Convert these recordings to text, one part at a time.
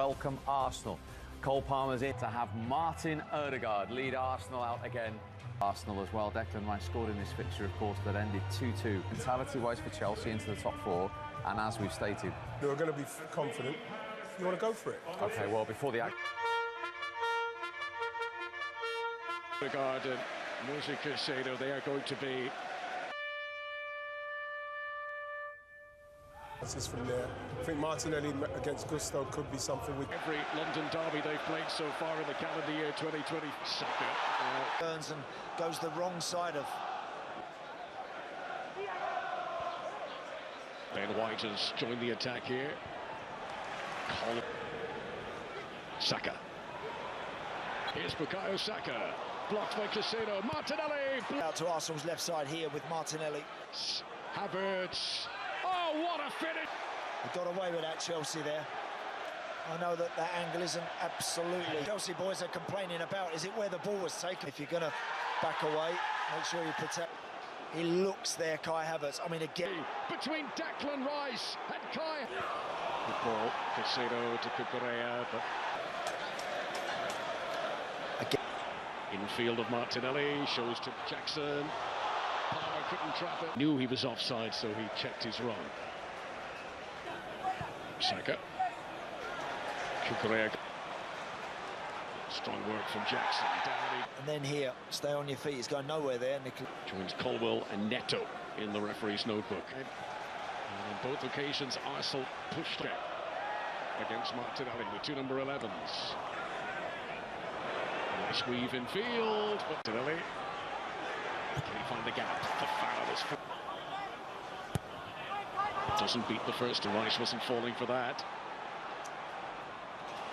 welcome Arsenal. Cole Palmer's in to have Martin Odegaard lead Arsenal out again. Arsenal as well. Declan Rice scored in this fixture, of course, that ended 2-2. Mentality-wise for Chelsea into the top four, and as we've stated, you're going to be confident. You want to go for it. Okay, well, before the act. Odegaard and Moise Caicedo, they are going to be. That's just from there. I think Martinelli against Gusto could be something with Every London derby they've played so far in the calendar year 2020. Saka turns and goes the wrong side of. Ben White has joined the attack here. Saka. Here's Bukayo Saka. Blocked by Caicedo. Martinelli. Out to Arsenal's left side here with Martinelli. Havertz. Oh, what a finish! He got away with that, Chelsea, there. I know that that angle isn't absolutely. Chelsea boys are complaining about, is it where the ball was taken? If you're going to back away, make sure you protect. He looks there, Kai Havertz. I mean, again. Between Declan Rice and Kai. Good ball. Caicedo to Cucurella, but. Again. Infield of Martinelli, shows to Jackson. Palmer couldn't trap it. Knew he was offside, so he checked his run. Saka. Cucurella. Strong work from Jackson. Down. And then here, stay on your feet. He's going nowhere there. Joins Colwell and Neto in the referee's notebook. And on both occasions, Arsenal pushed it against Martinelli, the two number 11s. Nice weave in field, but Martinelli. Can he find the gap? The foul is. Doesn't beat the first, and Rice wasn't falling for that.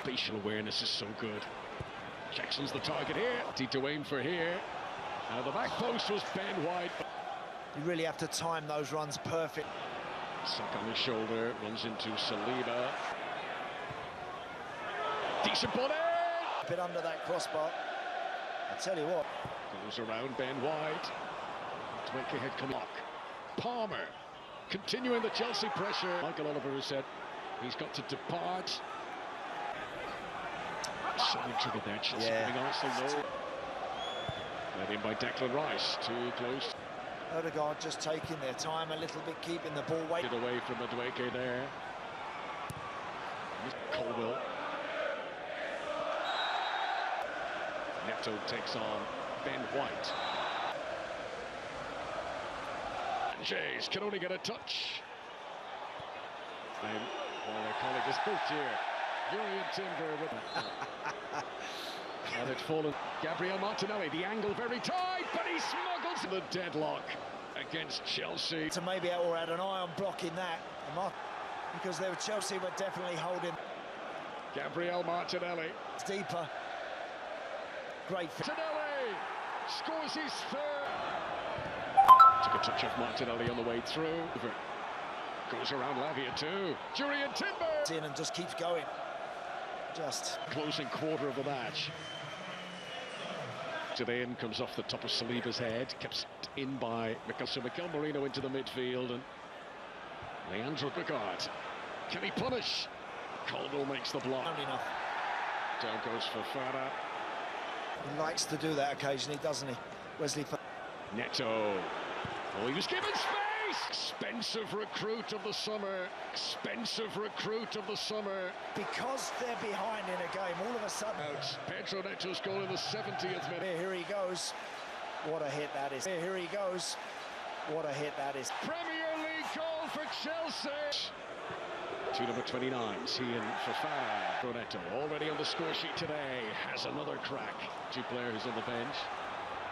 Spatial awareness is so good. Jackson's the target here. To aim for here. The back post was Ben White. You really have to time those runs perfect. Suck on his shoulder, runs into Saliba. Decent ball in! A bit under that crossbar. I tell you what. Goes around Ben White. Tweke had come up. Palmer continuing the Chelsea pressure. Michael Oliver has said he's got to depart. Something triggered there. Chelsea giving Arsenal no. Led in by Declan Rice. Too close. Odegaard just taking their time a little bit, keeping the ball weight. Away from Tweke there. Colwell. Neto takes on Ben White. Jays can only get a touch. And their colleague is both here. Jurriën Timber with and it's fallen. Gabriel Martinelli, the angle very tight, but he smuggles the deadlock against Chelsea. To maybe or had an eye on blocking that, because Chelsea were definitely holding. Gabriel Martinelli. It's deeper. Great. Martinelli scores his third. Took a touch off Martinelli on the way through. Goes around Lavia too. Jurriën Timber. In and just keeps going. Just closing quarter of the match. Today in comes off the top of Saliba's head, kept in by Mikel Merino into the midfield, and Leandro Bigard. Can he punish? Colwell makes the block. Not enough. Down goes Fofana. He likes to do that occasionally, doesn't he? Wesley. Neto. Oh, he was given space! Expensive recruit of the summer. Expensive recruit of the summer. Because they're behind in a game, all of a sudden. Pedro Neto's goal in the 70th minute. Here he goes. What a hit that is. Here he goes. What a hit that is. Premier League goal for Chelsea. To number 29s, he and Fofana. Neto already on the score sheet today. Has another crack. Two players on the bench.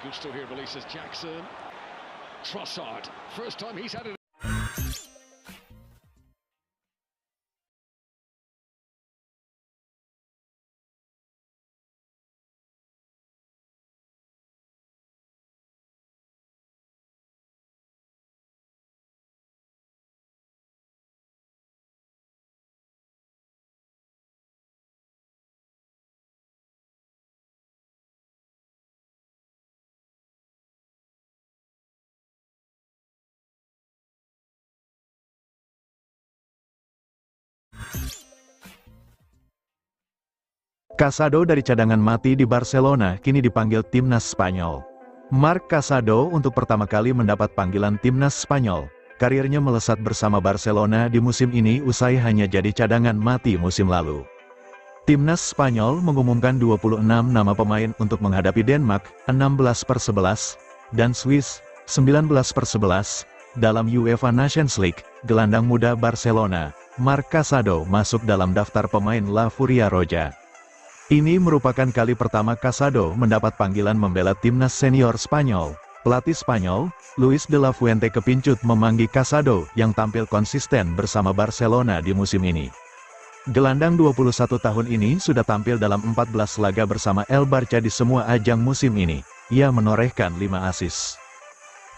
Gusto here releases Jackson. Trossard, first time he's had it. Casado dari cadangan mati di Barcelona kini dipanggil timnas Spanyol. Marc Casado untuk pertama kali mendapat panggilan timnas Spanyol. Karirnya melesat bersama Barcelona di musim ini usai hanya jadi cadangan mati musim lalu. Timnas Spanyol mengumumkan 26 nama pemain untuk menghadapi Denmark, 16/11, dan Swiss, 19/11, dalam UEFA Nations League. Gelandang muda Barcelona, Marc Casado masuk dalam daftar pemain La Furia Roja. Ini merupakan kali pertama Casado mendapat panggilan membela timnas senior Spanyol. Pelatih Spanyol, Luis de la Fuente kepincut memanggil Casado yang tampil konsisten bersama Barcelona di musim ini. Gelandang 21 tahun ini sudah tampil dalam 14 laga bersama El Barça di semua ajang musim ini. Ia menorehkan 5 assist.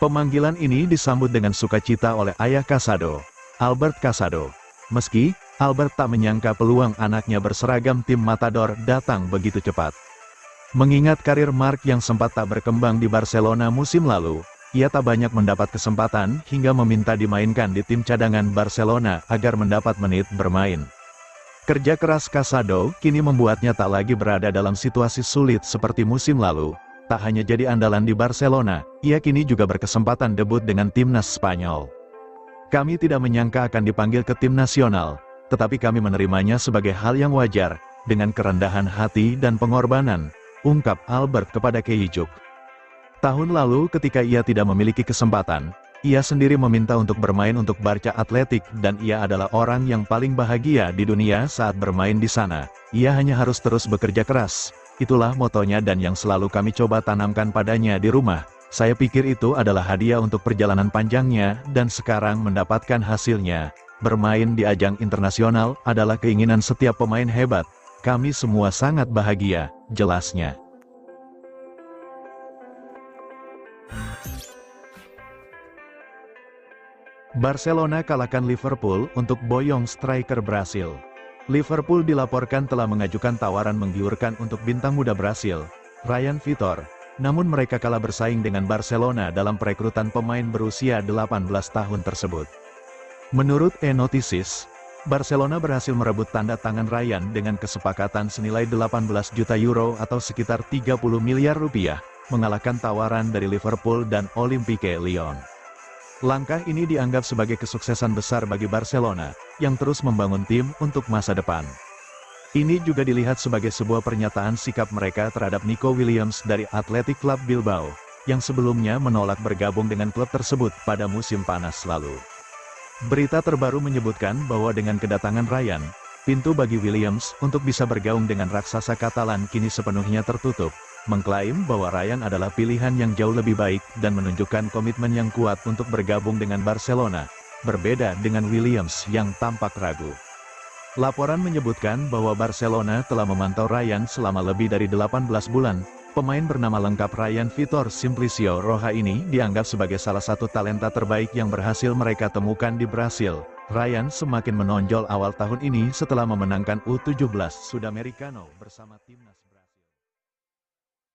Pemanggilan ini disambut dengan sukacita oleh ayah Casado, Albert Casado. Meski Albert tak menyangka peluang anaknya berseragam tim Matador datang begitu cepat. Mengingat karir Marc yang sempat tak berkembang di Barcelona musim lalu, ia tak banyak mendapat kesempatan hingga meminta dimainkan di tim cadangan Barcelona agar mendapat menit bermain. Kerja keras Casado kini membuatnya tak lagi berada dalam situasi sulit seperti musim lalu. Tak hanya jadi andalan di Barcelona, ia kini juga berkesempatan debut dengan timnas Spanyol. Kami tidak menyangka akan dipanggil ke tim nasional, tetapi kami menerimanya sebagai hal yang wajar, dengan kerendahan hati dan pengorbanan, ungkap Albert kepada Keijuk. Tahun lalu ketika ia tidak memiliki kesempatan, ia sendiri meminta untuk bermain untuk Barca Athletic dan ia adalah orang yang paling bahagia di dunia saat bermain di sana. Ia hanya harus terus bekerja keras. Itulah motonya dan yang selalu kami coba tanamkan padanya di rumah. Saya pikir itu adalah hadiah untuk perjalanan panjangnya dan sekarang mendapatkan hasilnya. Bermain di ajang internasional adalah keinginan setiap pemain hebat. Kami semua sangat bahagia, jelasnya. Barcelona kalahkan Liverpool untuk boyong striker Brasil. Liverpool dilaporkan telah mengajukan tawaran menggiurkan untuk bintang muda Brasil, Ryan Vitor. Namun mereka kalah bersaing dengan Barcelona dalam perekrutan pemain berusia 18 tahun tersebut. Menurut E-Notices, Barcelona berhasil merebut tanda tangan Ryan dengan kesepakatan senilai 18 juta euro atau sekitar 30 miliar rupiah, mengalahkan tawaran dari Liverpool dan Olympique Lyon. Langkah ini dianggap sebagai kesuksesan besar bagi Barcelona, yang terus membangun tim untuk masa depan. Ini juga dilihat sebagai sebuah pernyataan sikap mereka terhadap Nico Williams dari Athletic Club Bilbao, yang sebelumnya menolak bergabung dengan klub tersebut pada musim panas lalu. Berita terbaru menyebutkan bahwa dengan kedatangan Ryan, pintu bagi Williams untuk bisa bergaung dengan raksasa Katalan kini sepenuhnya tertutup, mengklaim bahwa Ryan adalah pilihan yang jauh lebih baik dan menunjukkan komitmen yang kuat untuk bergabung dengan Barcelona, berbeda dengan Williams yang tampak ragu. Laporan menyebutkan bahwa Barcelona telah memantau Ryan selama lebih dari 18 bulan. Pemain bernama lengkap Ryan Vitor Simplicio Roja ini dianggap sebagai salah satu talenta terbaik yang berhasil mereka temukan di Brasil. Ryan semakin menonjol awal tahun ini setelah memenangkan U17 Sudamericano bersama timnas.